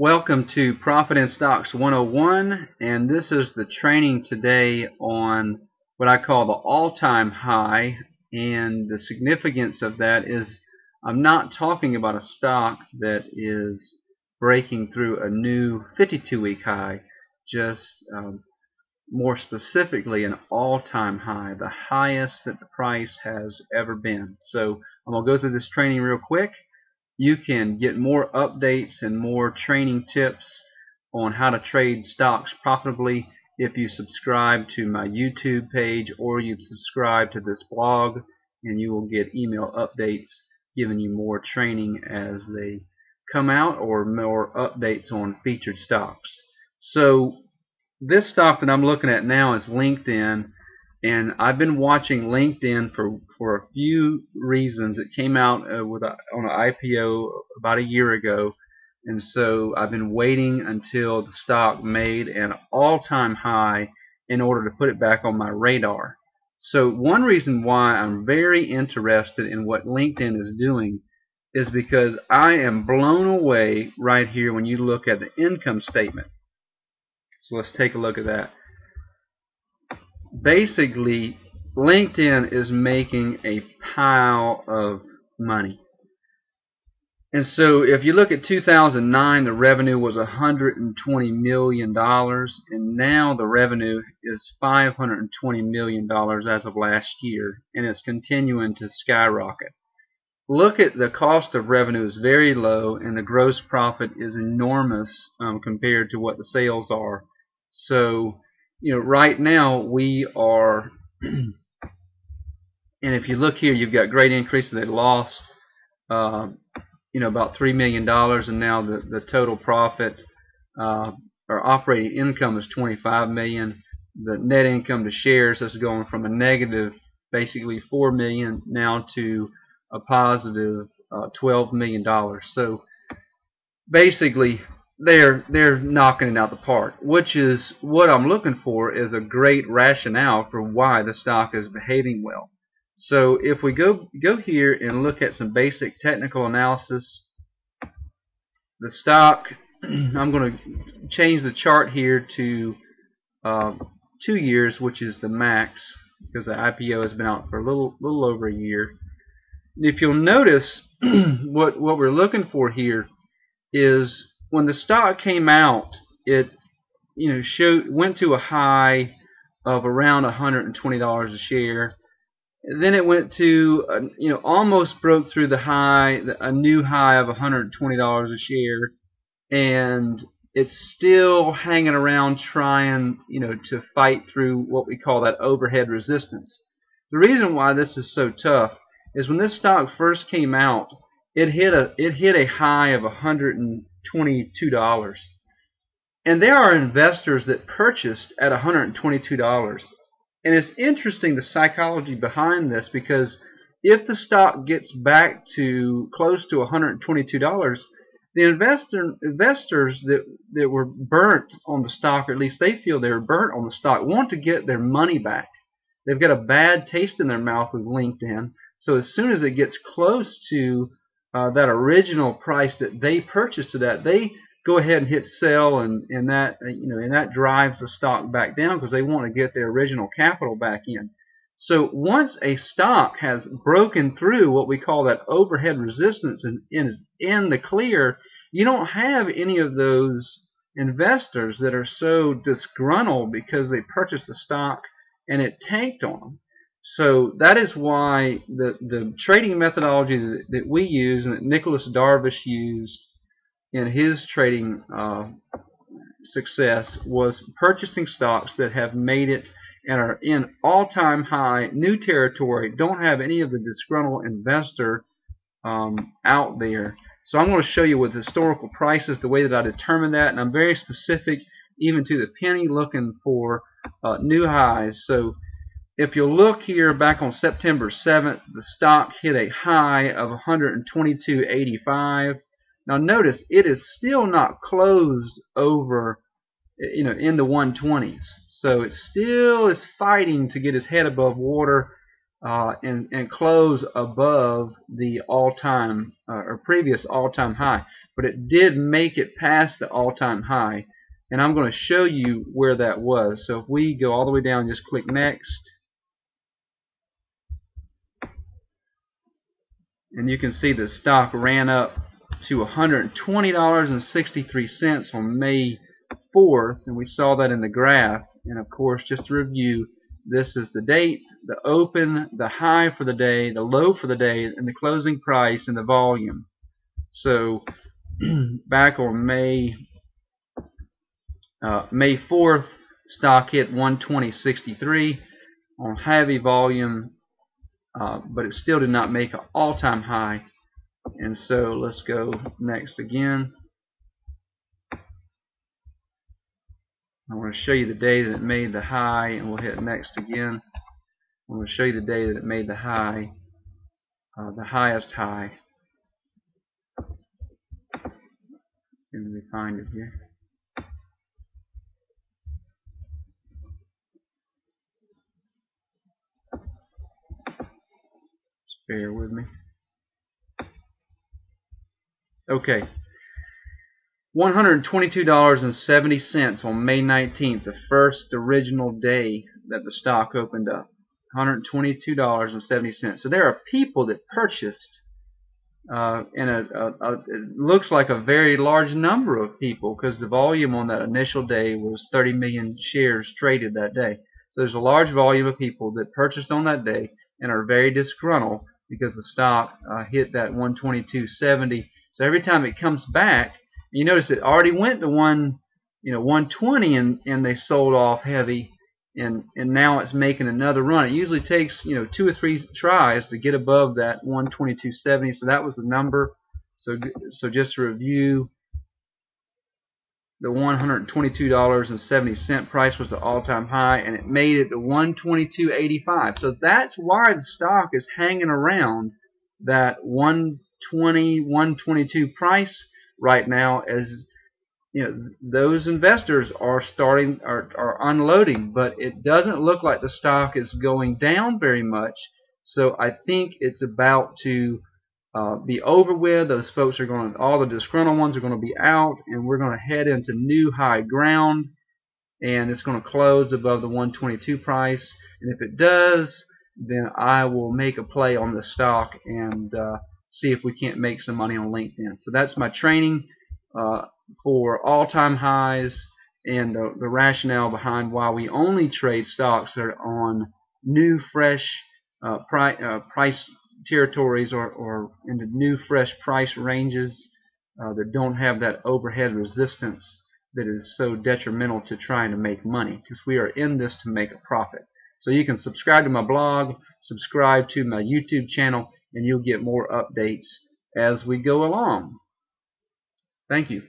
Welcome to Profit in Stocks 101, and this is the training today on what I call the all-time high. And the significance of that is I'm not talking about a stock that is breaking through a new 52-week high, just more specifically an all-time high, the highest that the price has ever been. So I'm going to go through this training real quick. You can get more updates and more training tips on how to trade stocks profitably if you subscribe to my YouTube page or you subscribe to this blog, and you will get email updates giving you more training as they come out or more updates on featured stocks. So this stock that I'm looking at now is LinkedIn. And I've been watching LinkedIn for a few reasons. It came out on an IPO about a year ago, and so I've been waiting until the stock made an all-time high in order to put it back on my radar. So one reason why I'm very interested in what LinkedIn is doing is because I am blown away right here when you look at the income statement. So let's take a look at that. Basically, LinkedIn is making a pile of money. And so if you look at 2009, the revenue was $120 million, and now the revenue is $520 million as of last year, and it's continuing to skyrocket. Look at the cost of revenue is very low, and the gross profit is enormous compared to what the sales are. So right now we are, and if you look here, you've got great increases. They lost, about $3 million, and now the total profit or operating income is $25 million. The net income to shares is going from a negative, basically $4 million, now to a positive $12 million. So basically, they're knocking it out the park, which is what I'm looking for, is a great rationale for why the stock is behaving well. So if we go here and look at some basic technical analysis, the stock, I'm going to change the chart here to 2 years, which is the max, because the IPO has been out for a little over a year. If you'll notice, what we're looking for here is when the stock came out, it went to a high of around $120 a share. Then it went to almost broke through the high, a new high of $120 a share, and it's still hanging around trying to fight through what we call that overhead resistance. The reason why this is so tough is when this stock first came out, it hit a high of $122, and there are investors that purchased at $122. And it's interesting, the psychology behind this, because if the stock gets back to close to $122, the investors that were burnt on the stock, or at least they feel they were burnt on the stock, want to get their money back. They've got a bad taste in their mouth with LinkedIn. So as soon as it gets close to that original price that they purchased it at, they go ahead and hit sell, and that drives the stock back down because they want to get their original capital back in. So once a stock has broken through what we call that overhead resistance and is in the clear, you don't have any of those investors that are so disgruntled because they purchased the stock and it tanked on them. So that is why the trading methodology that we use and that Nicholas Darvish used in his trading success was purchasing stocks that have made it and are in all-time high new territory, don't have any of the disgruntled investor out there. So I'm going to show you with historical prices the way that I determine that, and I'm very specific even to the penny looking for new highs. So if you'll look here, back on September 7th, the stock hit a high of $122.85. Now notice it is still not closed over in the 120s. So it still is fighting to get its head above water. and close above the all-time or previous all-time high, but it did make it past the all-time high, and I'm going to show you where that was. So if we go all the way down and just click next, and you can see the stock ran up to $120.63 on May 4th, and we saw that in the graph. And of course, just to review, this is the date, the open, the high for the day, the low for the day, and the closing price and the volume. So back on May 4th, stock hit 120.63 on heavy volume, but it still did not make an all-time high. And so let's go next again. I want to show you the day that it made the high, and we'll hit next again. I want to show you the day that it made the high, the highest high. Let's see if we find it here. Just bear with me. Okay. $122.70 on May 19th, the first original day that the stock opened up. $122.70. So there are people that purchased, and it looks like a very large number of people, because the volume on that initial day was 30 million shares traded that day. So there's a large volume of people that purchased on that day and are very disgruntled because the stock hit that 122.70. So every time it comes back, you notice it already went to 120, and they sold off heavy, and now it's making another run. It usually takes 2 or 3 tries to get above that 122.70. So that was the number. So just to review, the $122.70 price was the all-time high, and it made it to 122.85. So that's why the stock is hanging around that 120, 122 price right now, as those investors are unloading, but it doesn't look like the stock is going down very much. So I think it's about to be over with. Those folks are going to, all the disgruntled ones are going to be out, and we're going to head into new high ground, and it's going to close above the 122 price. And if it does, then I will make a play on the stock and see if we can't make some money on LinkedIn. So that's my training for all-time highs and the rationale behind why we only trade stocks that are on new, fresh price territories, or into new, fresh price ranges that don't have that overhead resistance that is so detrimental to trying to make money, because we are in this to make a profit. So you can subscribe to my blog, subscribe to my YouTube channel, and you'll get more updates as we go along. Thank you.